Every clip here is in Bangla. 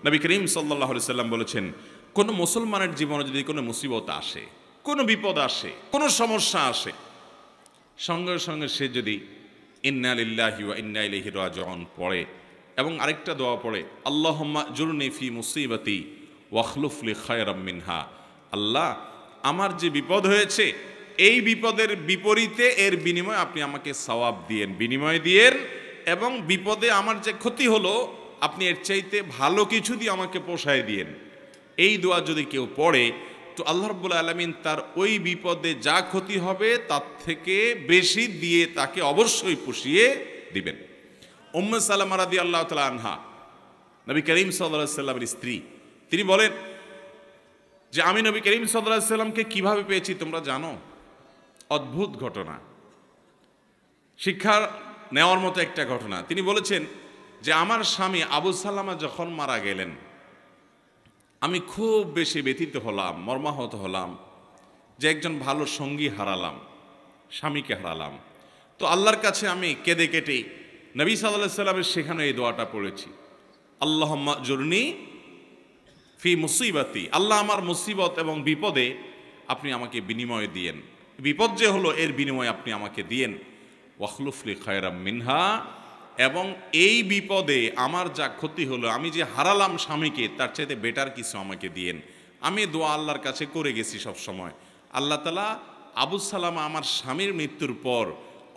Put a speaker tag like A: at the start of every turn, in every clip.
A: নবী করিম সাল্লাল্লাহু আলাইহি সাল্লাম বলেছেন, কোনো মুসলমানের জীবনে যদি কোনো মুসিবত আসে, কোনো বিপদ আসে, কোনো সমস্যা আসে, সঙ্গে সঙ্গে সে যদি ইন্না লিল্লাহি ওয়া ইন্না ইলাইহি রাজিউন পড়ে এবং আরেকটা দোয়া পড়ে, আল্লাহুম্মা জুরনি ফি মুসিবাতি ওয়াখলুফ লি খায়রাম মিনহা, আল্লাহ আমার যে বিপদ হয়েছে এই বিপদের বিপরীতে এর বিনিময়ে আপনি আমাকে সওয়াব দিয়েন, বিনিময় দিয়েন, এবং বিপদে আমার যে ক্ষতি হলো আপনি এর চাইতে ভালো কিছু দিয়ে আমাকে পোষায় দিয়েন। এই দোয়া যদি কেউ পড়ে তো আল্লাহ রাব্বুল আলামিন তার ওই বিপদে যা ক্ষতি হবে তার থেকে বেশি দিয়ে তাকে অবশ্যই পুষিয়ে দিবেন। উম্মে সালামা রাদিয়াল্লাহু তাআলা আনহা, নবী করিম সাল্লাল্লাহু আলাইহি সাল্লামের স্ত্রী, তিনি বলেন যে আমি নবী করিম সাল্লাল্লাহু আলাইহি সাল্লামকে কিভাবে পেয়েছি তোমরা জানো? অদ্ভুত ঘটনা, শিক্ষা নেওয়ার মতো একটা ঘটনা। তিনি বলেছেন যে আমার স্বামী আবু সালামা যখন মারা গেলেন আমি খুব বেশি ব্যথিত হলাম, মর্মাহত হলাম যে একজন ভালো সঙ্গী হারালাম, স্বামীকে হারালাম। তো আল্লাহর কাছে আমি কেঁদে কেটে নবী সাল্লাল্লাহু আলাইহি সাল্লামের সেখানে এই দোয়াটা পড়েছি, আল্লাহুম্মা জুরনি ফি মুসিবাতি, আল্লাহ আমার মুসিবত এবং বিপদে আপনি আমাকে বিনিময় দিয়েন, বিপদ যে হলো এর বিনিময়ে আপনি আমাকে দিয়েন, ওয়াখলুফ লি খায়রাম মিনহা, এবং এই বিপদে আমার যা ক্ষতি হলো, আমি যে হারালাম স্বামীকে, তার চাইতে বেটার কিছু আমাকে দিয়েন। আমি দোয়া আল্লাহর কাছে করে গেছি সব সময়। আল্লাহ তাআলা আবু সালামা আমার স্বামীর মৃত্যুর পর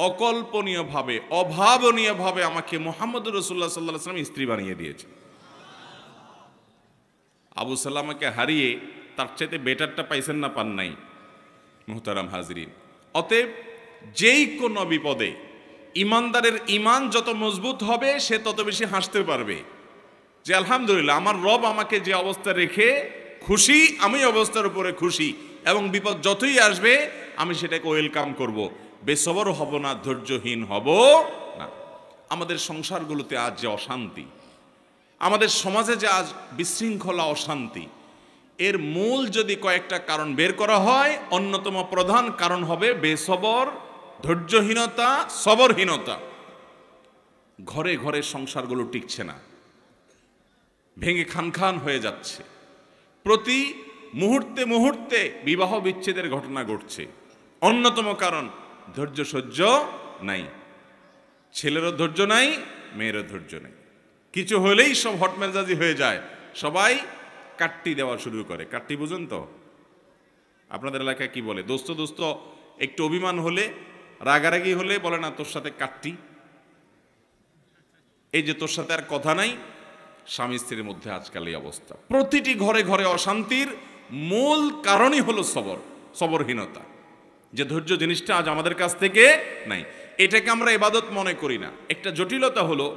A: অকল্পনীয়ভাবে, অভাবনীয়ভাবে আমাকে মুহাম্মদুর রাসূলুল্লাহ সাল্লাল্লাহু আলাইহি ওয়াসাল্লাম স্ত্রী বানিয়ে দিয়েছে। আবু সালামাকে হারিয়ে তার চাইতে বেটারটা পাইছেন না, পান নাই? মুহতারাম হাজরিন, অতএব যেই কোনো বিপদে ইমানদারের ইমান যত মজবুত হবে সে তত বেশি হাসতে পারবে যে আলহামদুলিল্লাহ আমার রব আমাকে যে অবস্থা রেখে খুশি, আমি অবস্থার উপরে খুশি, এবং বিপদ যতই আসবে আমি সেটাকে ওয়েলকাম করব, বেসবর হব না, ধৈর্যহীন হব না। আমাদের সংসারগুলোতে আজ যে অশান্তি, আমাদের সমাজে যে আজ বিশৃঙ্খলা, অশান্তি, এর মূল যদি কয়েকটা কারণ বের করা হয়, অন্যতম প্রধান কারণ হবে বেসবর, ধৈর্যহীনতা, সবরহীনতা। ঘরে ঘরে সংসারগুলো টিকছে না, ভেঙে খান হয়ে যাচ্ছে, প্রতি মুহূর্তে মুহূর্তে বিবাহ বিচ্ছেদের ঘটনা ঘটছে। অন্যতম কারণ ধৈর্য সহ্য নাই, ছেলেরও ধৈর্য নাই, মেয়েরও ধৈর্য নেই, কিছু হলেই সব হটমেজাজি হয়ে যায়, সবাই কাট্টি দেওয়া শুরু করে। কাট্টি বুঝেন তো? আপনাদের এলাকায় কি বলে? দোস্ত দোস্ত একটু অভিমান হলে, রাগারাগি হলে বলে না তোর সাথে কাট্টি, এই যে তোর সাথে আর কথা নাই। স্বামী স্ত্রীর মধ্যে আজকাল এই অবস্থা, প্রতিটি ঘরে ঘরে অশান্তির মূল কারণই হলো সবরহীনতা, যে ধৈর্য জিনিসটা আজ আমাদের কাছ থেকে নাই। এটাকে আমরা ইবাদত মনে করি না। একটা জটিলতা হলো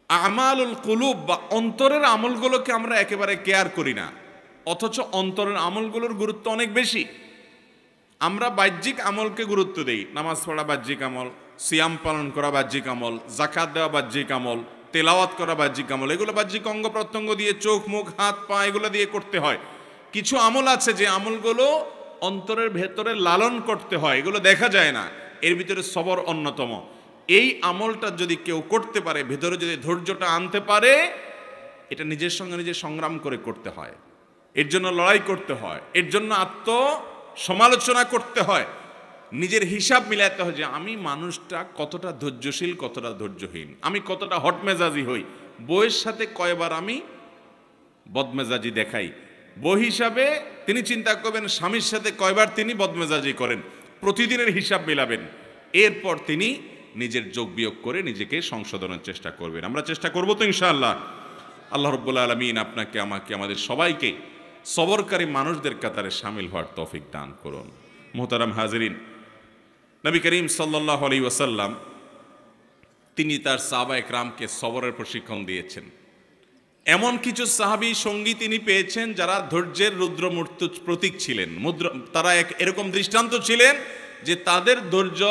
A: আমালুল কুলুব বা অন্তরের আমলগুলোকে আমরা একেবারে কেয়ার করি না, অথচ অন্তরের আমলগুলোর গুরুত্ব অনেক বেশি। আমরা বাহ্যিক আমলকে গুরুত্ব দেই, নামাজ পড়া বাহ্যিক আমল, সিয়াম পালন করা বাহ্যিক আমল, যাকাত দেওয়া বাহ্যিক আমল, তেলাওয়াত করা বাহ্যিক আমল, এগুলো বাহ্যিক অঙ্গ প্রত্যঙ্গ দিয়ে, চোখ মুখ হাত পা এগুলো দিয়ে করতে হয়। কিছু আমল আছে যে আমলগুলো অন্তরের ভেতরে লালন করতে হয়, এগুলো দেখা যায় না, এর ভিতরে সবর অন্যতম। এই আমলটা যদি কেউ করতে পারে, ভেতরে যদি ধৈর্যটা আনতে পারে, এটা নিজের সঙ্গে নিজে সংগ্রাম করে করতে হয়, এর জন্য লড়াই করতে হয়, এর জন্য সমালোচনা করতে হয়, নিজের হিসাব মিলাতে হয় যে আমি মানুষটা কতটা ধৈর্যশীল, কতটা ধৈর্যহীন, আমি কতটা হটমেজাজি হই, বউয়ের সাথে কয়বার আমি বদমেজাজি দেখাই। বউ হিসাবে তিনি চিন্তা করবেন স্বামীর সাথে কয়বার তিনি বদমেজাজি করেন, প্রতিদিনের হিসাব মিলাবেন, এরপর তিনি নিজের যোগ বিয়োগ করে নিজেকে সংশোধনের চেষ্টা করবেন। আমরা চেষ্টা করব তো ইনশাআল্লাহ। আল্লাহ রাব্বুল আলামিন আপনাকে, আমাকে, আমাদের সবাইকে সবরকারী মানুষদের কাতারে শামিল হওয়ার তৌফিক দান করুন। মুহতারাম হাজিরিন, নবী করিম সাল্লাল্লাহু আলাইহি ওয়াসাল্লাম তিনি তার সাহাবায়ে কেরামকে সবরের প্রশিক্ষণ দিয়েছেন। এমন কিছু সাহাবী সঙ্গী তিনি পেয়েছেন যারা ধৈর্যের রুদ্রমূর্ত প্রতীক ছিলেন, তারা এরকম দৃষ্টান্ত ছিলেন যে তাদের ধৈর্য,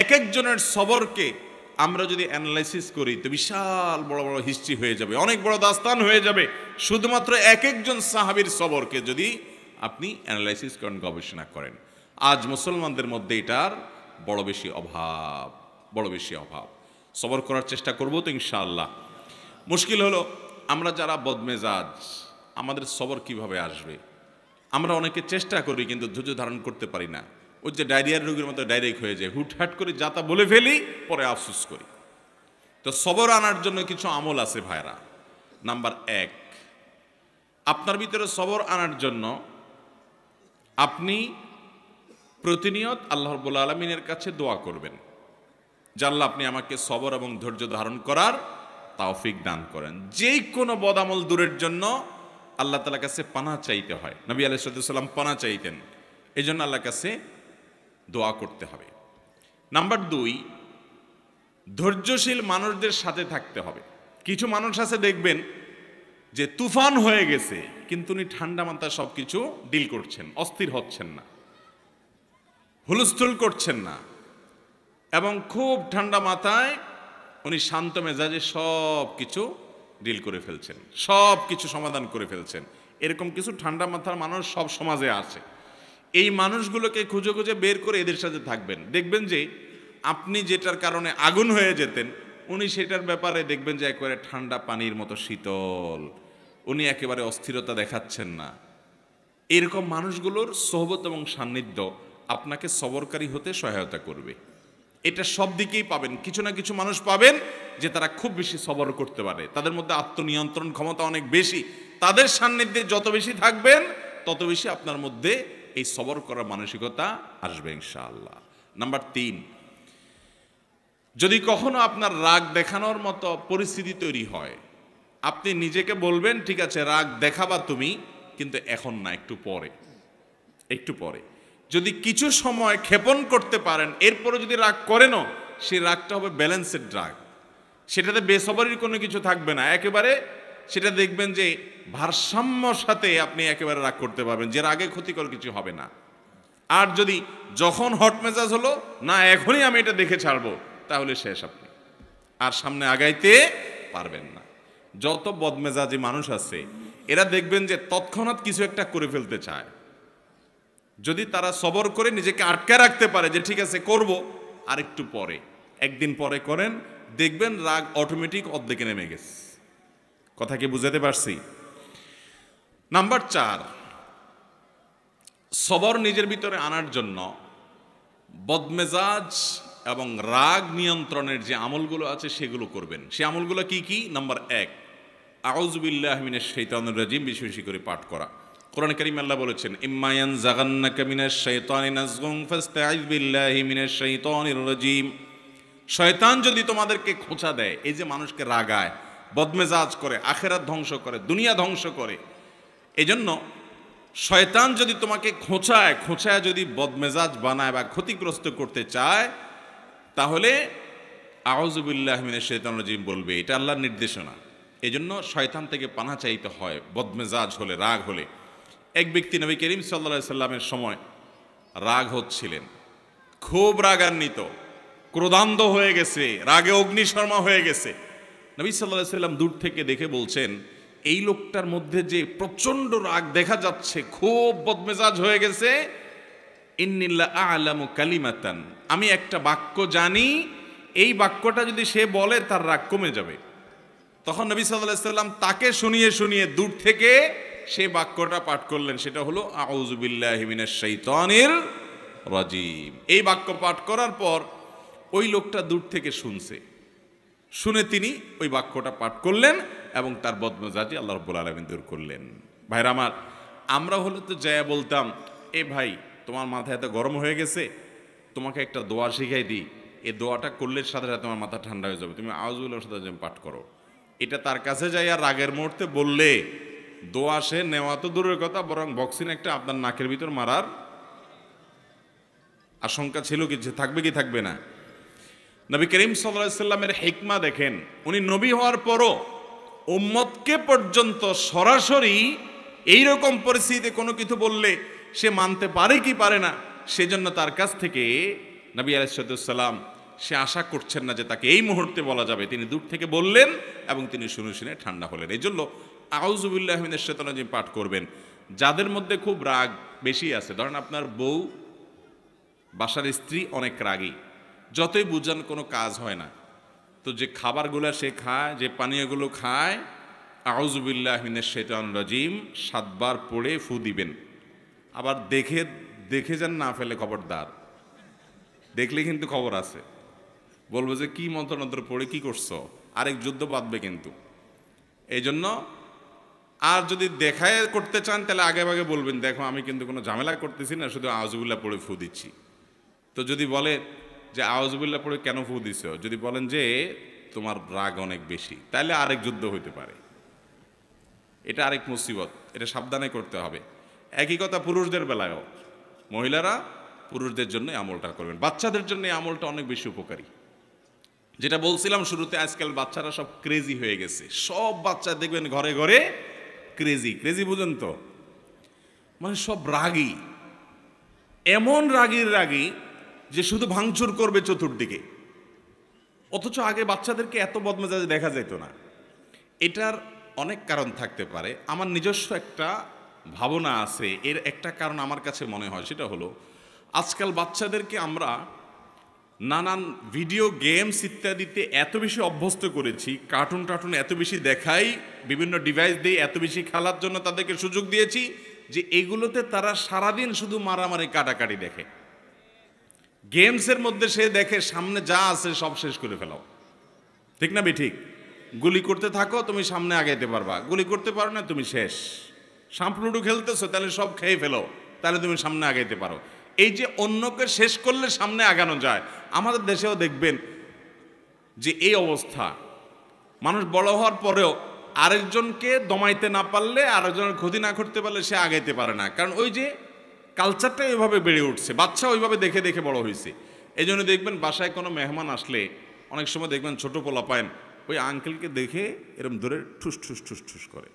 A: এক একজনের সবরকে আমরা যদি অ্যানালাইসিস করি তো বিশাল বড় বড় হিস্ট্রি হয়ে যাবে, অনেক বড় দাস্তান হয়ে যাবে, শুধুমাত্র এক একজন সাহাবীর সবরকে যদি আপনি অ্যানালাইসিস করেন, গবেষণা করেন। আজ মুসলমানদের মধ্যে এটার বড় বেশি অভাব। সবর করার চেষ্টা করব তো ইনশাআল্লাহ। মুশকিল হলো আমরা যারা বদমেজাজ, আমাদের সবর কিভাবে আসবে? আমরা অনেকে চেষ্টা করি কিন্তু ধৈর্য ধারণ করতে পারি না। ওই যে ডায়রিয়ার রোগীর মতো ডাইরেক্ট হয়ে যায়, হুটহাট করে যা তা বলে ফেলি, পরে আফসোস করি। তো সবর আনার জন্য কিছু আমল আছে ভাইরা। নাম্বার 1, আপনার ভিতরে সবর আনার জন্য আপনি প্রতিনিয়ত আল্লাহ রাব্বুল আলামিনের কাছে দোয়া করবেন যে আল্লাহ আপনি আমাকে সবর এবং ধৈর্য ধারণ করার তৌফিক দান করেন। যেই কোনো বদামল দূরের জন্য আল্লাহ তাআলার কাছে পানাহ চাইতে হয়। নবী আলাইহিস সালাম পানাহ চাইতেন, এই জন্য আল্লাহর কাছে দোয়া করতে হবে। নাম্বার 2, ধৈর্যশীল মানুষদের সাথে থাকতে হবে। কিছু মানুষ আছে দেখবেন যে তুফান হয়ে গেছে, কিন্তু উনি ঠান্ডা মাথায় সব কিছু ডিল করছেন, অস্থির হচ্ছেন না, হুলস্থুল করছেন না, এবং খুব ঠান্ডা মাথায় উনি শান্ত মেজাজে সব কিছু ডিল করে ফেলছেন, সব কিছু সমাধান করে ফেলছেন। এরকম কিছু ঠান্ডা মাথার মানুষ সব সমাজে আছে। এই মানুষগুলোকে খুঁজে খুঁজে বের করে এদের সাথে থাকবেন। দেখবেন যে আপনি যেটার কারণে আগুন হয়ে যেতেন, উনি সেটার ব্যাপারে দেখবেন যে একেবারে ঠান্ডা পানির মতো শীতল, উনি একেবারে অস্থিরতা দেখাচ্ছেন না। এরকম মানুষগুলোর সোহবত এবং সান্নিধ্য আপনাকে সবরকারী হতে সহায়তা করবে। এটা সব দিকেই পাবেন। কিছু না কিছু মানুষ পাবেন যে তারা খুব বেশি সবর করতে পারে, তাদের মধ্যে আত্মনিয়ন্ত্রণ ক্ষমতা অনেক বেশি। তাদের সান্নিধ্যে যত বেশি থাকবেন তত বেশি আপনার মধ্যে এই সবর করার মানসিকতা আসবে ইনশাআল্লাহ। নাম্বার 3, যদি কখনো আপনার রাগ দেখানোর মতো পরিস্থিতি তৈরি হয়, আপনি নিজেকে বলবেন ঠিক আছে রাগ দেখাবা তুমি, কিন্তু এখন না, একটু পরে, একটু পরে। যদি কিছু সময় ক্ষেপণ করতে পারেন, এরপরে যদি রাগ করেনও, সেই রাগটা হবে ব্যালেন্সেড রাগ, সেটাতে বেসবরির কোনো কিছু থাকবে না, একেবারে সেটা দেখবেন যে ভারসাম্যর সাথে আপনি একেবারে রাগ করতে পারবেন, যে রাগে ক্ষতিকর কিছু হবে না। আর যদি যখন হট মেজাজ হলো না এখনই আমি এটা দেখে ছাড়বো, তাহলে শেষ, আপনি আর সামনে আগাইতে পারবেন না। যত বদমেজাজি মানুষ আছে এরা দেখবেন যে তৎক্ষণাৎ কিছু একটা করে ফেলতে চায়। যদি তারা সবর করে নিজেকে আটকে রাখতে পারে যে ঠিক আছে করব, আর একটু পরে, একদিন পরে করেন, দেখবেন রাগ অটোমেটিক অর্ধেকে নেমে গেছে। কথা কি বুঝাতে পারছি? নাম্বার 4, সবর নিজের ভিতরে আনার জন্য বদমেজাজ এবং রাগ নিয়ন্ত্রণের যে আমলগুলো আছে সেগুলো করবেন। সে আমলগুলো কি কি? নাম্বার 1, আউযু বিল্লাহি মিনাশ শাইতানির রাজিম বেশি বেশি করে পাঠ করা। কোরআন কারীমে আল্লাহ বলেছেন ইম্মা ইয়ানজাগান্নাকা মিনাশ শাইতানি নাযগুন ফাস্তাইয বিল্লাহি মিনাশ শাইতানির রাজিম। শয়তান যদি তোমাদেরকে খোঁচা দেয়, এই যে মানুষকে রাগায়, বদমেজাজ করে, আখিরাত ধ্বংস করে, দুনিয়া ধ্বংস করে, এজন্য শয়তান যদি তোমাকে খোঁচায় যদি বদমেজাজ বানায় বা ক্ষতিগ্রস্ত করতে চায়, তাহলে আউযু বিল্লাহি মিনাশ শাইতানির রাজিম বলবে। এটা আল্লাহর নির্দেশনা। এজন্য শয়তান থেকে পানাহ চাইতে হয় বদমেজাজ হলে, রাগ হলে। এক ব্যক্তি নবী করিম সাল্লাল্লাহু আলাইহি সাল্লামের সময় রাগ হচ্ছিলেন, খুব রাগান্বিত, ক্রোধান্ধ হয়ে গেছে, রাগে অগ্নিশর্মা হয়ে গেছে। নবী সাল্লাল্লাহু আলাইহি সাল্লাম দূর থেকে দেখে বলছেন এই লোকটার মধ্যে যে প্রচন্ড রাগ দেখা যাচ্ছে, খুব বদমেজাজ হয়ে গেছে, ইন্নিল্লা আ'লামু কালিমাতান, আমি একটা বাক্য জানি, এই বাক্যটা যদি সে বলে তার রাগ কমে যাবে। তখন নবী সাল্লাল্লাহু আলাইহি সাল্লাম তাকে শুনিয়ে শুনিয়ে দূর থেকে সেই বাক্যটা পাঠ করলেন, সেটা হলো আউযু বিল্লাহি মিনাশ শাইতানির রাজিম। এই বাক্য পাঠ করার পর ওই লোকটা দূর থেকে শুনে তিনি ওই বাক্যটা পাঠ করলেন এবং তার বদমেজাজি আল্লাহ রাব্বুল আলামিন দূর করলেন। ভাইরা আমার, আমরা হলে তো যায়া বলতাম এ ভাই তোমার মাথা এত গরম হয়ে গেছে, তোমাকে একটা দোয়া শিখাই দিই, এই দোয়াটা করলে সাথে সাথে তোমার মাথা ঠান্ডা হয়ে যাবে, তুমি আউযু বিল্লাহি মিনাশ শাইতানির রাজিম পাঠ করো। এটা তার কাছে যাইয়া রাগের মুহূর্তে বললে দোয়া সে নেওয়া তো দূরের কথা, বরং বক্সিন একটা আপনার নাকের ভিতর মারার আশঙ্কা ছিল, কিছু থাকবে কি থাকবে না। নবী করিম সাল্লাল্লাহু আলাইহি সাল্লামের হিকমা দেখেন, উনি নবী হওয়ার পরও উম্মতকে পর্যন্ত সরাসরি এইরকম পরিস্থিতিতে কোনো কিছু বললে সে মানতে পারে কি পারে না, সেজন্য তার কাছ থেকে নবী আলাইহিস সালাম সে আশা করছেন না যে তাকে এই মুহূর্তে বলা যাবে, তিনি দূর থেকে বললেন এবং তিনি শুনে শুনে ঠান্ডা হলেন। এই জন্য আউযু বিল্লাহি মিনাশ শাইতানির রাজিম পাঠ করবেন। যাদের মধ্যে খুব রাগ বেশি আছে, ধরেন আপনার বউ, বাসার স্ত্রী অনেক রাগী, যতই বুঝান কোনো কাজ হয় না, তো যে খাবারগুলো সে খায়, যে পানীয়গুলো খায়, আউযু বিল্লাহি মিনাশ শাইতানির রাজিম 7 বার পড়ে ফু দিবেন। আবার দেখে দেখে যান, না ফেলে খবরদার। দেখলে কিন্তু খবর আছে, বলবো যে কি মন্ত্র পড়ে কি করছো, আরেক যুদ্ধ বাঁধবে কিন্তু। এই জন্য আর যদি দেখায় করতে চান তাহলে আগে আগে বলবেন, দেখো আমি কিন্তু কোনো ঝামেলা করতেছি না, শুধু আউযুবিল্লাহ পড়ে ফু দিচ্ছি। তো যদি বলে যে আউযুবিল্লাহ পড়ে কেন ফু দিছ, যদি বলেন যে তোমার রাগ অনেক বেশি, তাহলে আরেক যুদ্ধ হইতে পারে। এটা আরেক মুসিবত, এটা সাবধানে করতে হবে। একই কথা পুরুষদের বেলায়ও, মহিলারা পুরুষদের জন্য আমলটা করবেন, বাচ্চাদের জন্য এই আমলটা অনেক বেশি উপকারী। যেটা বলছিলাম শুরুতে, আজকাল বাচ্চারা সব ক্রেজি হয়ে গেছে। সব বাচ্চা দেখবেন ঘরে ঘরে ক্রেজি। ক্রেজি বুঝেন তো, মানে সব রাগী, এমন রাগী যে শুধু ভাঙচুর করবে চতুর্দিকে। অথচ আগে বাচ্চাদেরকে এত বদমেজাজ দেখা যেত না। এটার অনেক কারণ থাকতে পারে, আমার নিজস্ব একটা ভাবনা আছে। এর একটা কারণ আমার কাছে মনে হয়, সেটা হলো আজকাল বাচ্চাদেরকে আমরা নানান ভিডিও গেমস ইত্যাদিতে এত বেশি অভ্যস্ত করেছি, কার্টুন এত বেশি দেখাই, বিভিন্ন ডিভাইস দিয়ে এত বেশি খেলার জন্য তাদেরকে সুযোগ দিয়েছি যে এগুলোতে তারা সারাদিন শুধু মারামারি কাটাকাটি দেখে। গেমসের মধ্যে সে দেখে সামনে যা আছে সব শেষ করে ফেলাও, ঠিক না ঠিক? গুলি করতে থাকো, তুমি সামনে আগাইতে পারবা। গুলি করতে পারো না, তুমি শেষ। সাম্পলুডু খেলতেছো, তাহলে সব খেয়ে ফেলো, তাহলে তুমি সামনে আগাইতে পারো। এই যে অন্যকে শেষ করলে সামনে আগানো যায়, আমাদের দেশেও দেখবেন যে এই অবস্থা। মানুষ বড় হওয়ার পরেও আরেকজনকে দমাইতে না পারলে, আরেকজনের ক্ষতি না করতে পারলে সে আগাইতে পারে না। কারণ ওই যে কালচারটা ওইভাবে বেড়ে উঠছে, বাচ্চা ওইভাবে দেখে দেখে বড় হয়েছে। এই জন্য দেখবেন বাসায় কোনো মেহমান আসলে অনেক সময় দেখবেন ছোট পোলা পায়েন ওই আঙ্কেলকে দেখে এরকম ধরে ঠুস ঠুস ঠুস ঠুস করে,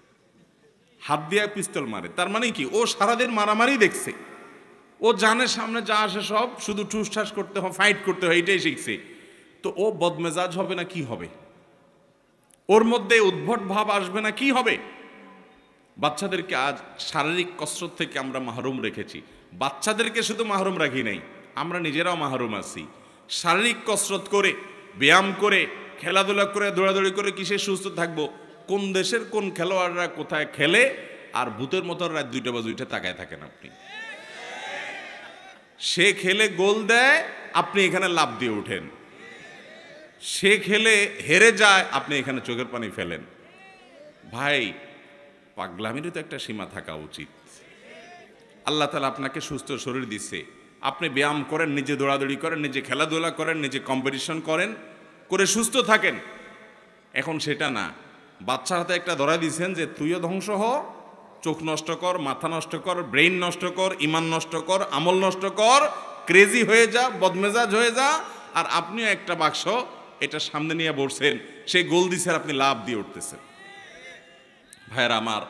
A: হাত দিয়ে পিস্তল মারে। তার মানে কি, ও সারাদিন মারামারি দেখছে, ও জানে সামনে যা আসে সব শুধু ঠুস ঠাস করতে হয়, ফাইট করতে হয়, এটাই শিখছে। তো ও বদমেজাজ হবে না কি হবে? ওর মধ্যে উদ্ভট ভাব আসবে না কি হবে? বাচ্চাদেরকে আজ শারীরিক কসরত থেকে আমরা মাহরুম রেখেছি। বাচ্চাদেরকে শুধু মাহরুম রাখি নাই, আমরা নিজেরাও মাহরুম আছি। শারীরিক কসরত করে, ব্যায়াম করে, খেলাধুলা করে, দৌড়াদৌড়ি করে কিসে সুস্থ থাকবো? কোন দেশের কোন খেলোয়াড়রা কোথায় খেলে, আর ভূতের মতো রাত 2টা বা 2টা তাকায় থাকেন আপনি। সে খেলে গোল দেয়, আপনি এখানে লাফ দিয়ে ওঠেন। সে খেলে হেরে যায়, আপনি এখানে চোখের পানি ফেলেন। ভাই, পাগলামিরও তো একটা সীমা থাকা উচিত। আল্লাহ তাআলা আপনাকে সুস্থ শরীর দিচ্ছে, আপনি ব্যায়াম করেন, নিজে দৌড়াদৌড়ি করেন, নিজে খেলাধুলা করেন, নিজে কম্পিটিশন করেন, করে সুস্থ থাকেন। এখন সেটা না, বাচ্চার হাতে একটা ধরা দিয়েছেন যে তুইও ধ্বংস হ, চোখ নষ্ট কর, মাথা নষ্ট কর, ব্রেইন নষ্ট কর, ইমান নষ্ট কর, আমল নষ্ট কর, ক্রেজি হয়ে যা, বদমেজাজ হয়ে যা। আর আপনিও একটা বাক্স এটা সামনে নিয়ে বসছেন, সে গোল দিছে আর আপনি লাভ দিয়ে উঠতেছেন। ভাইয়েরা আমার,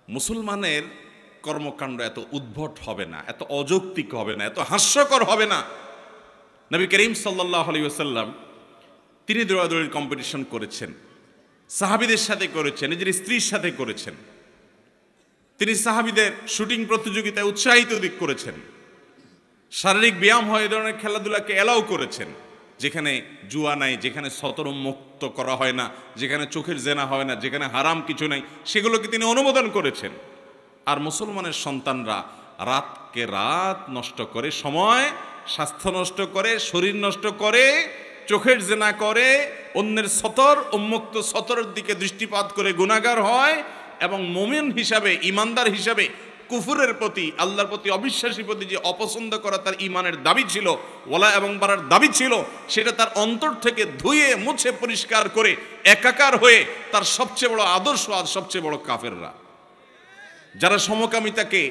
A: মুসলমানের কর্মকাণ্ড এত উদ্ভট হবে না, এত অযৌক্তিক হবে না, এত হাস্যকর হবে না। নবী করিম সাল্লাল্লাহু আলাইহি ওয়াসাল্লাম তিনি দৌড়াদৌড়ির কম্পিটিশন করেছেন, সাহাবীদের সাথে করেছেন, নিজের স্ত্রীর সাথে করেছেন। তিনি সাহাবীদের শুটিং প্রতিযোগিতায় উৎসাহিত দিক করেছেন। শারীরিক ব্যায়াম হয়, এই ধরনের খেলাধুলাকে এলাও করেছেন, যেখানে জুয়া নাই, যেখানে সতর মুক্ত করা হয় না, যেখানে চোখের জেনা হয় না, যেখানে হারাম কিছু নাই, সেগুলোকে তিনি অনুমোদন করেছেন। আর মুসলমানের সন্তানরা রাতকে রাত নষ্ট করে, সময় স্বাস্থ্য নষ্ট করে, শরীর নষ্ট করে, চোখের জেনা করে, অন্যের সতর উন্মুক্ত সতরের দিকে দৃষ্টিপাত করে গুনাহগার হয়, এবং মুমিন হিসাবে, ইমানদার হিসাবে কুফুরের প্রতি, আল্লাহর প্রতি, অবিশ্বাসীর প্রতি যে অপছন্দ করা তার ইমানের দাবি ছিল, ওয়ালা এবং বারার দাবি ছিল, সেটা তার অন্তর থেকে ধুয়ে মুছে পরিষ্কার করে একাকার হয়ে তার সবচেয়ে বড় আদর্শ আর সবচেয়ে বড় কাফেররা, যারা সমকামিতাকে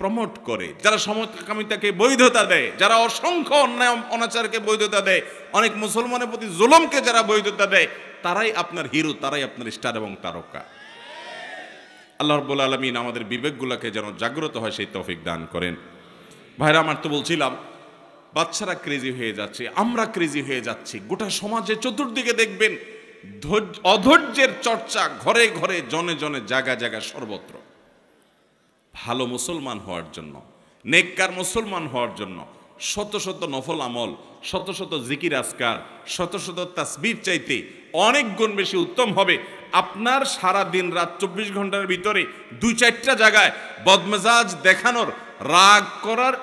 A: প্রমোট করে, যারা সমকামিতাকে বৈধতা দেয়, যারা অসংখ্য অন্যায় অনাচারকে বৈধতা দেয়, অনেক মুসলমানের প্রতি জুলুমকে যারা বৈধতা দেয়, তারাই আপনার হিরো, তারাই আপনার স্টার এবং তারকা। আল্লাহ রাব্বুল আলামিন আমাদের বিবেকগুলোকে যেন জাগ্রত হয় সেই তৌফিক দান করেন। ভাইরা আমার, তো বলছিলাম বাচ্চারা ক্রেজি হয়ে যাচ্ছে, আমরা ক্রেজি হয়ে যাচ্ছি। গোটা সমাজে চতুর্দিকে দেখবেন অধৈর্যের চর্চা, ঘরে ঘরে, জনে জনে, জায়গা জায়গা, সর্বত্র। ভালো মুসলমান হওয়ার জন্য, নেককার মুসলমান হওয়ার জন্য শত শত নফল আমল, শত শত জিকির আজকার, শত শত তাসবিহ চাইতে অনেক গুণ বেশি উত্তম হবে। আপনার সারা দিন রাত 24 ঘন্টার ভিতরে 2-4টা জায়গায় বদমেজাজ দেখানোর, রাগ করার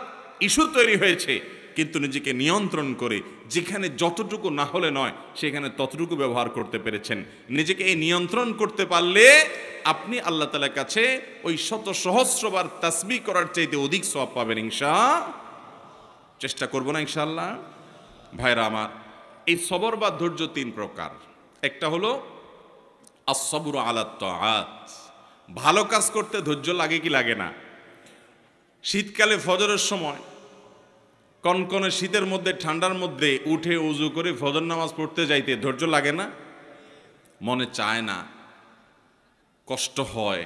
A: ইস্যু তৈরি হয়েছে, কিন্তু নিজেকে নিয়ন্ত্রণ করে যেখানে যতটুকু না হলে নয় সেখানে ততটুকু ব্যবহার করতে পেরেছেন। নিজেকে এই নিয়ন্ত্রণ করতে পারলে আপনি আল্লাহ তাআলার কাছে ওই শত সহস্রবার তাসবিহ করার চাইতে অধিক সওয়াব পাবেন চেষ্টা করব না ইনশাআল্লাহ। ভাইরা আমার, এই সবর বা ধৈর্য 3 প্রকার। একটা হলো আস-সবরু আলা তাআত, ভালো কাজ করতে ধৈর্য লাগে কি লাগে না? শীতকালে ফজরের সময় কনকনে শীতের মধ্যে, ঠান্ডার মধ্যে উঠে উজু করে ফজর নামাজ পড়তে যাইতে ধৈর্য লাগে না? মনে চায় না, কষ্ট হয়,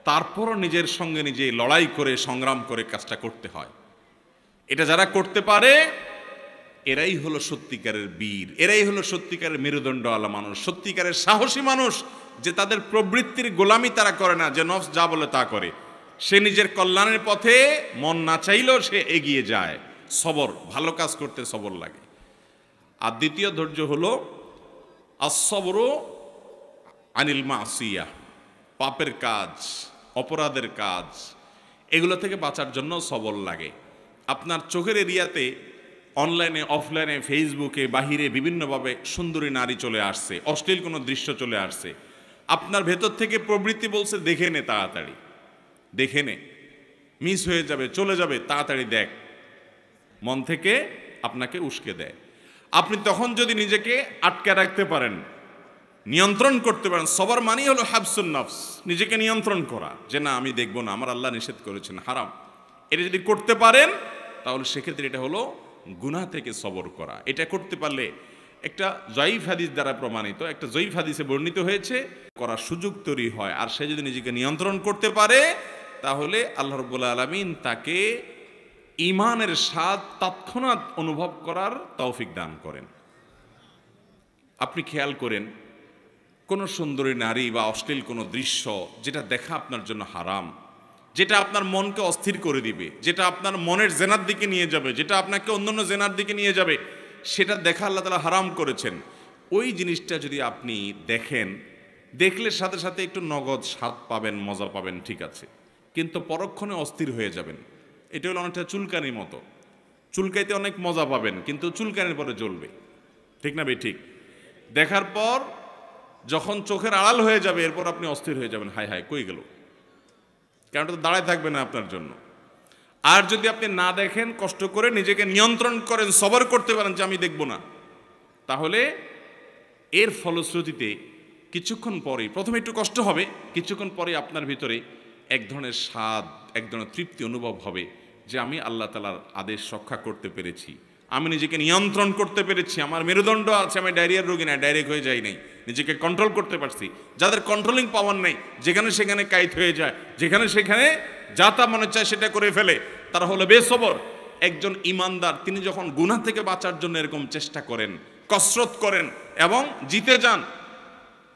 A: তারপরও নিজের সঙ্গে নিজে লড়াই করে সংগ্রাম করে কাজটা করতে হয়। এটা যারা করতে পারে এরাই হলো সত্যিকারের বীর, এরাই হলো সত্যিকারের মেরুদণ্ডওয়ালা মানুষ, সত্যিকারের সাহসী মানুষ, যে তাদের প্রবৃত্তির গোলামি তারা করে না, যে নফস যা বলে তা করে। সে নিজের কল্যাণের পথে মন না চাইলেও সে এগিয়ে যায়। সবর, ভালো কাজ করতে সবর লাগে। আর দ্বিতীয় ধৈর্য হলো আস-সবরু আনিল মাসিয়া, পাপের কাজ, অপরাধের কাজ, এগুলো থেকে বাঁচার জন্য সবর লাগে। আপনার চোখের এরিয়াতে অনলাইনে, অফলাইনে, ফেসবুকে, বাহিরে বিভিন্নভাবে সুন্দরী নারী চলে আসছে, অশ্লীল কোনো দৃশ্য চলে আসছে। আপনার ভেতর থেকে প্রবৃত্তি বলছে দেখে নে, তাড়াতাড়ি দেখে নে, মিস হয়ে যাবে, চলে যাবে, তাড়াতাড়ি দেখ। মন থেকে আপনাকে উস্কে দেয়। আপনি তখন যদি নিজেকে আটকে রাখতে পারেন, নিয়ন্ত্রণ করতে পারেন, সবার মানেই হলো হাবসুন নফস, নিজেকে নিয়ন্ত্রণ করা, যে না আমি দেখব না, আমার আল্লাহ নিষেধ করেছেন, হারাম। এটা যদি করতে পারেন তাহলে সেক্ষেত্রে এটা হলো গুনাহ থেকে সবর করা। এটা করতে পারলে একটা জয়ীফ হাদিস দ্বারা প্রমাণিত, একটা জয়ীফ হাদিসে বর্ণিত হয়েছে, করার সুযোগ তৈরি হয়। আর সে যদি নিজেকে নিয়ন্ত্রণ করতে পারে তাহলে আল্লাহ রাব্বুল আলামিন তাকে ঈমানের স্বাদ তৎক্ষণাৎ অনুভব করার তৌফিক দান করেন। আপনি খেয়াল করেন, কোন সুন্দরী নারী বা অশ্লীল কোনো দৃশ্য যেটা দেখা আপনার জন্য হারাম, যেটা আপনার মনকে অস্থির করে দিবে, যেটা আপনার মনের জেনার দিকে নিয়ে যাবে, যেটা আপনাকে অন্যান্য জেনার দিকে নিয়ে যাবে, সেটা দেখা আল্লাহ তাআলা হারাম করেছেন। ওই জিনিসটা যদি আপনি দেখেন, দেখলে সাথে সাথে একটু নগদ স্বাদ পাবেন, মজা পাবেন, ঠিক আছে, কিন্তু পরক্ষণে অস্থির হয়ে যাবেন। এটা হলো অনেকটা চুলকানির মতো, চুলকাইতে অনেক মজা পাবেন কিন্তু চুলকানির পরে জ্বলবে, ঠিক না ভাই? ঠিক। দেখার পর যখন চোখের আড়াল হয়ে যাবে এরপর আপনি অস্থির হয়ে যাবেন, হায় হায় কই গেল, কারণ তো দাঁড়ায় থাকবে না আপনার জন্য। আর যদি আপনি না দেখেন, কষ্ট করে নিজেকে নিয়ন্ত্রণ করেন, সবর করতে পারেন যে আমি দেখব না, তাহলে এর ফলশ্রুতিতে কিছুক্ষণ পরেই, প্রথমে একটু কষ্ট হবে, কিছুক্ষণ পরে আপনার ভিতরে এক ধরনের স্বাদ, এক ধরনের তৃপ্তি অনুভব হবে যে আমি আল্লাহ তাআলার আদেশ রক্ষা করতে পেরেছি, আমি নিজেকে নিয়ন্ত্রণ করতে পেরেছি, আমার মেরুদণ্ড আছে, আমি ডায়রিয়ার রোগী না, ডাইরেক্ট হয়ে যাই নাই, নিজেকে কন্ট্রোল করতে পারছি। যাদের কন্ট্রোলিং পাওয়ার নেই, যেখানে সেখানে কাইত হয়ে যায়, যেখানে সেখানে যা তা মনে চায় সেটা করে ফেলে, তারা হলো বেসবর। একজন ইমানদার তিনি যখন গুনাহ থেকে বাঁচার জন্য এরকম চেষ্টা করেন, কসরত করেন এবং জিতে যান,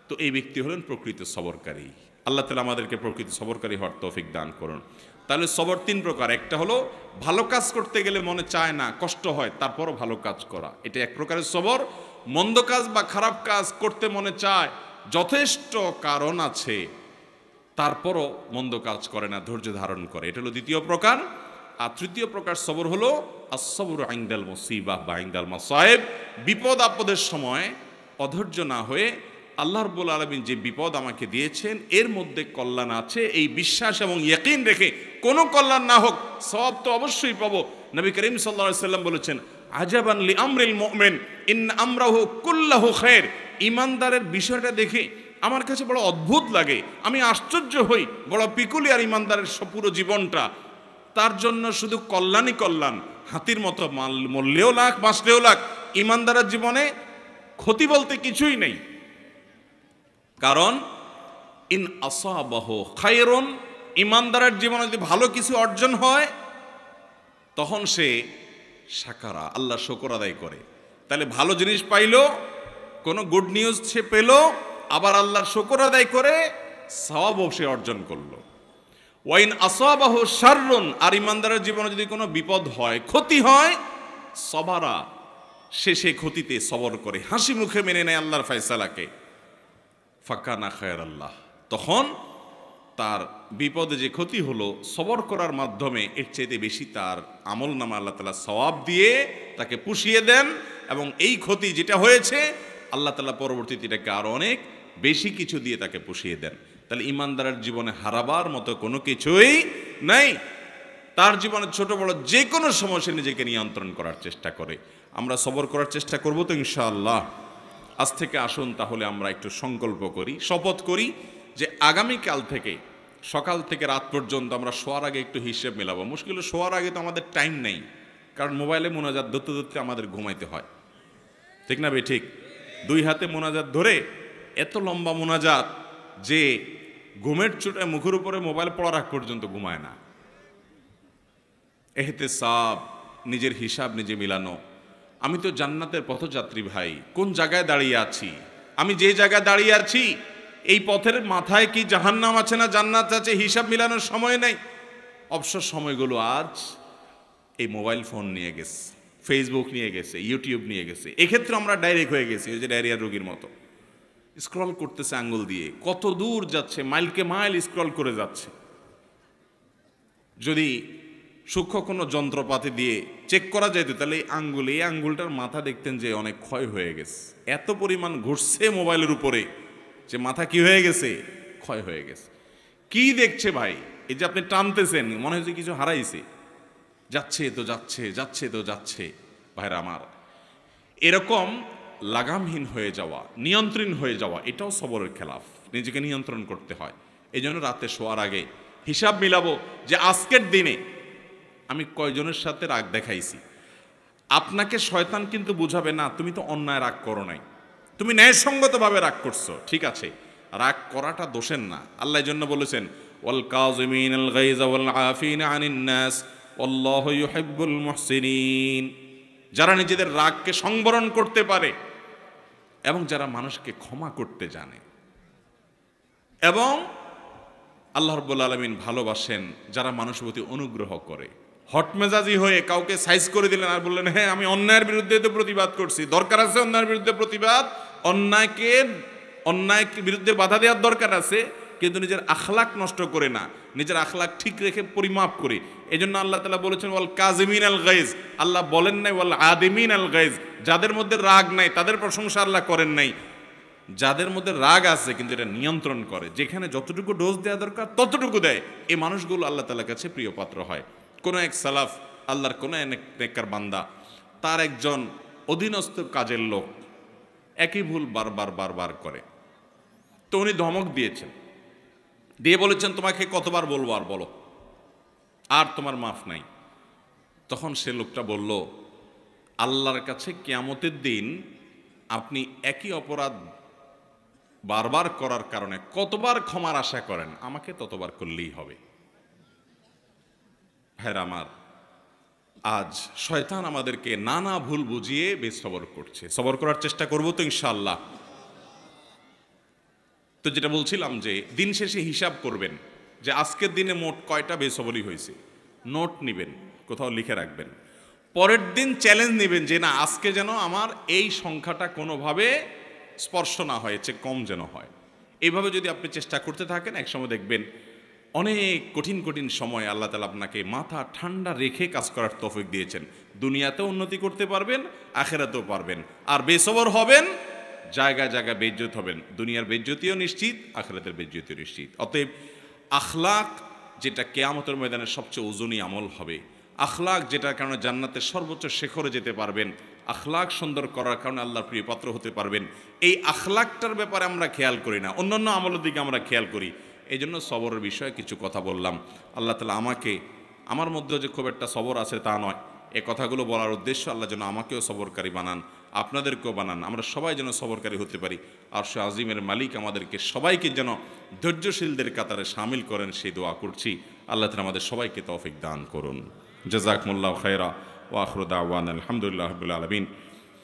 A: তো এই ব্যক্তি হলেন প্রকৃত সবরকারী। আল্লাহ তাআলা আমাদেরকে প্রকৃত সবরকারী হওয়ার তৌফিক দান করুন। তাহলে সবর 3 প্রকার। একটা হলো ভালো কাজ করতে গেলে মনে চায় না, কষ্ট হয়, তারপরও ভালো কাজ করা, এটা এক প্রকারের সবর। মন্দ কাজ বা খারাপ কাজ করতে মনে চায়, যথেষ্ট কারণ আছে, তারপরও মন্দ কাজ করে না, ধৈর্য ধারণ করে, এটা হলো দ্বিতীয় প্রকার। আর তৃতীয় প্রকার সবর হলো আস-সবরু ইনদাল মুসিবাহ বা ইনদাল মাসায়েব, বিপদ আপদের সময় অধৈর্য না হয়ে আল্লাহ রাব্বুল আলামিন যে বিপদ আমাকে দিয়েছেন এর মধ্যে কল্যাণ আছে, এই বিশ্বাস এবং ইয়াকিন রেখে কোনো কল্যাণ না হোক, সওয়াব তো অবশ্যই পাবো। নবী করিম সাল্লাল্লাহু আলাইহি সাল্লাম বলেছেন, আজাবান লি আমরিল মুমিন ইন আমরাহু কুল্লাহু খায়র। ইমানদারের বিষয়টা দেখে আমার কাছে বড় অদ্ভুত লাগে, আমি আশ্চর্য হই, বড় পিকুলিয়ার ইমানদারের পুরো জীবনটা, তার জন্য শুধু কল্যাণই কল্যাণ, হাতির মতো মরলেও লাখ, বাঁচলেও লাখ, ইমানদারের জীবনে ক্ষতি বলতে কিছুই নেই। কারণ ইন আসাবাহু খায়রুন, ইমানদারের জীবনে যদি ভালো কিছু অর্জন হয় তখন সে শাকারা, আল্লাহ শুকর আদায় করে। তাহলে ভালো জিনিস পাইলো, কোনো গুড নিউজ সে পেল, আবার আল্লাহর শুকর আদায় করে সওয়াবও সে অর্জন করলো। ওয়াইন আসাবাহু শাররুন, আর ইমানদারের জীবনে যদি কোনো বিপদ হয়, ক্ষতি হয়, সবারা, সে ক্ষতিতে সবর করে, হাসি মুখে মেনে নেয় আল্লাহর ফয়সালাকে, ফাকানা খায়রাল্লাহ, তখন তার বিপদে যে ক্ষতি হলো সবর করার মাধ্যমে এর চাইতে বেশি তার আমল নামা আল্লাহ তাআলা সওয়াব দিয়ে তাকে পুষিয়ে দেন, এবং এই ক্ষতি যেটা হয়েছে আল্লাহ তাআলা পরবর্তীতে এটাকে আরো অনেক বেশি কিছু দিয়ে তাকে পুষিয়ে দেন। তাহলে ইমানদারের জীবনে হারাবার মতো কোনো কিছুই নাই। তার জীবনে ছোট বড় যে কোনো সময় সে নিজেকে নিয়ন্ত্রণ করার চেষ্টা করে। আমরা সবর করার চেষ্টা করব তো ইনশাআল্লাহ। আজ থেকে আসুন তাহলে আমরা একটু সংকল্প করি, শপথ করি যে আগামীকাল থেকে সকাল থেকে রাত পর্যন্ত আমরা শোয়ার আগে একটু হিসেব মেলাবো। মুশকিল শোয়ার আগে তো আমাদের টাইম নেই, কারণ মোবাইলে মোনাজাত ধরতে ধরতে আমাদের ঘুমাইতে হয়, ঠিক না ভাই? ঠিক। দুই হাতে মোনাজাত ধরে এত লম্বা মোনাজাত যে ঘুমের চোটে মুখের উপরে মোবাইল পড়া রাখ পর্যন্ত ঘুমায় না। এহতেসাব, নিজের হিসাব নিজে মিলানো। আমি তো জান্নাতের পথযাত্রী ভাই, কোন জায়গায় দাঁড়িয়ে আছি? আমি যে জায়গায় দাঁড়িয়ে আছি এই পথের মাথায় কি জাহান্নাম আছে না জান্নাত আছে, হিসাব মিলানোর সময় নেই। অবসর সময়গুলো আজ এই মোবাইল ফোন নিয়ে গেছে, ফেসবুক নিয়ে গেছে, ইউটিউব নিয়ে গেছে। এক্ষেত্রে আমরা ডাইরেক্ট হয়ে গেছি, ওই যে ডায়রিয়ার রোগীর মতো স্ক্রল করতেছে আঙ্গুল দিয়ে, কত দূর যাচ্ছে, মাইলকে মাইল স্ক্রল করে যাচ্ছে। যদি সূক্ষ্ম কোনো যন্ত্রপাতি দিয়ে চেক করা যেত তাহলে এই আঙ্গুলটার মাথা দেখতেন যে অনেক ক্ষয় হয়ে গেছে। এত পরিমাণ ঘুরছে মোবাইলের উপরে যে মাথা কি হয়ে গেছে, ক্ষয় হয়ে গেছে। কি দেখছে ভাই? এই যে আপনি টানতেছেন, মনে হচ্ছে কিছু হারাইছে, যাচ্ছে তো যাচ্ছে, যাচ্ছে তো যাচ্ছে। ভাইরা আমার, এরকম লাগামহীন হয়ে যাওয়া, নিয়ন্ত্রণ হয়ে যাওয়া, এটাও সবরের খেলাফ। নিজেকে নিয়ন্ত্রণ করতে হয়। এই জন্য রাতে শোয়ার আগে হিসাব মিলাবো যে আজকের দিনে আমি কয়জনের সাথে রাগ দেখাইছি। আপনাকে শয়তান কিন্তু বুঝাবে না তুমি তো অন্যায় রাগ করো নাই, তুমি ন্যায়সঙ্গতভাবে রাগ করছো, ঠিক আছে। রাগ করাটা দোষের না। আল্লাহ এই জন্য বলেছেন ওয়াল কাযিমিনাল গায়যা ওয়াল আফিনা আনিন নাস আল্লাহু ইউহিব্বুল মুহসিনিন। যারা নিজেদের রাগকে সংবরণ করতে পারে এবং যারা মানুষকে ক্ষমা করতে জানে, এবং আল্লাহ রাব্বুল আলামিন ভালোবাসেন যারা মানুষের প্রতি অনুগ্রহ করে। হটমেজাজি হয়ে কাউকে সাইজ করে দিলেন আর বললেন হ্যাঁ আমি অন্যায়ের বিরুদ্ধে তো প্রতিবাদ করছি, দরকার আছে অন্যায়ের বিরুদ্ধে প্রতিবাদ, অন্যায় বিরুদ্ধে বাধা দেওয়ার দরকার আছে, কিন্তু নিজের আখলাক নষ্ট করে না, নিজের আখলাক ঠিক রেখে পরিমাপ করে। এই জন্য আল্লাহ তাআলা বলেছেন ওয়াল কাযিমিন আল গায়জ। আল্লাহ বলেন নাই ওয়াল আদিমিন আল গায়জ, যাদের মধ্যে রাগ নাই তাদের প্রশংসা আল্লাহ করেন নাই। যাদের মধ্যে রাগ আছে কিন্তু এটা নিয়ন্ত্রণ করে, যেখানে যতটুকু ডোজ দেওয়া দরকার ততটুকু দেয়, এই মানুষগুলো আল্লাহ তাআলার কাছে প্রিয় পাত্র হয়। কোন এক সালাফ, আল্লাহর কোন এক নেককার বান্দা, তার একজন অধীনস্থ কাজের লোক একই ভুল বারবার করে, তো উনি ধমক দিয়েছেন, দিয়ে বলেছেন তোমাকে কতবার বলবো আর বলো, আর তোমার মাফ নাই। তখন সে লোকটা বলল আল্লাহর কাছে কিয়ামতের দিন আপনি একই অপরাধ বারবার করার কারণে কতবার ক্ষমার আশা করেন, আমাকে ততবার করলেই হবে। ভাইরা আমার, আজ শয়তান আমাদেরকে নানা ভুল বুঝিয়ে বেসবর করছে। সবর করার চেষ্টা করব তো ইনশাআল্লাহ। তো যেটা বলছিলাম যে দিন শেষে হিসাব করবেন যে আজকের দিনে মোট কয়টা বেসবরি হয়েছে, নোট নেবেন, কোথাও লিখে রাখবেন। পরের দিন চ্যালেঞ্জ নেবেন যে না আজকে যেন আমার এই সংখ্যাটা কোনোভাবে স্পর্শ না হয়েছে, কম যেন হয়। এইভাবে যদি আপনি চেষ্টা করতে থাকেন, একসময় দেখবেন অনেক কঠিন কঠিন সময় আল্লাহ তাআলা আপনাকে মাথা ঠান্ডা রেখে কাজ করার তৌফিক দিয়েছেন। দুনিয়াতেও উন্নতি করতে পারবেন, আখিরাতেও পারবেন। আর বেসবর হবেন, জায়গায় জায়গায় বেইজ্জত হবেন। দুনিয়ার বেইজ্জতিও নিশ্চিত, আখিরাতের বেইজ্জতিও নিশ্চিত। অতএব আখলাক যেটা কিয়ামতের ময়দানে সবচেয়ে ওজনী আমল হবে, আখলাক যেটার কারণে জান্নাতের সর্বোচ্চ শিখরে যেতে পারবেন, আখলাক সুন্দর করার কারণে আল্লাহর প্রিয় পাত্র হতে পারবেন, এই আখলাকটার ব্যাপারে আমরা খেয়াল করি না, অন্যান্য আমলের দিকে আমরা খেয়াল করি। এই জন্য সবরের বিষয়ে কিছু কথা বললাম। আল্লাহ তাআলা আমাকে, আমার মধ্যেও যে খুব একটা সবর আছে তা নয়, এই কথাগুলো বলার উদ্দেশ্য আল্লাহ যেন আমাকেও সবরকারী বানান, আপনাদেরকেও বানান, আমরা সবাই যেন সবরকারী হতে পারি। আর সে আজিমের মালিক আমাদেরকে সবাইকে যেন ধৈর্যশীলদের কাতারে শামিল করেন, সেই দোয়া করছি। আল্লাহ তাআলা আমাদের সবাইকে তৌফিক দান করুন। জাযাকুমুল্লাহু খায়রা ওয়া আখিরু দাওয়ানা আলহামদুলিল্লাহি রাব্বিল আলামিন।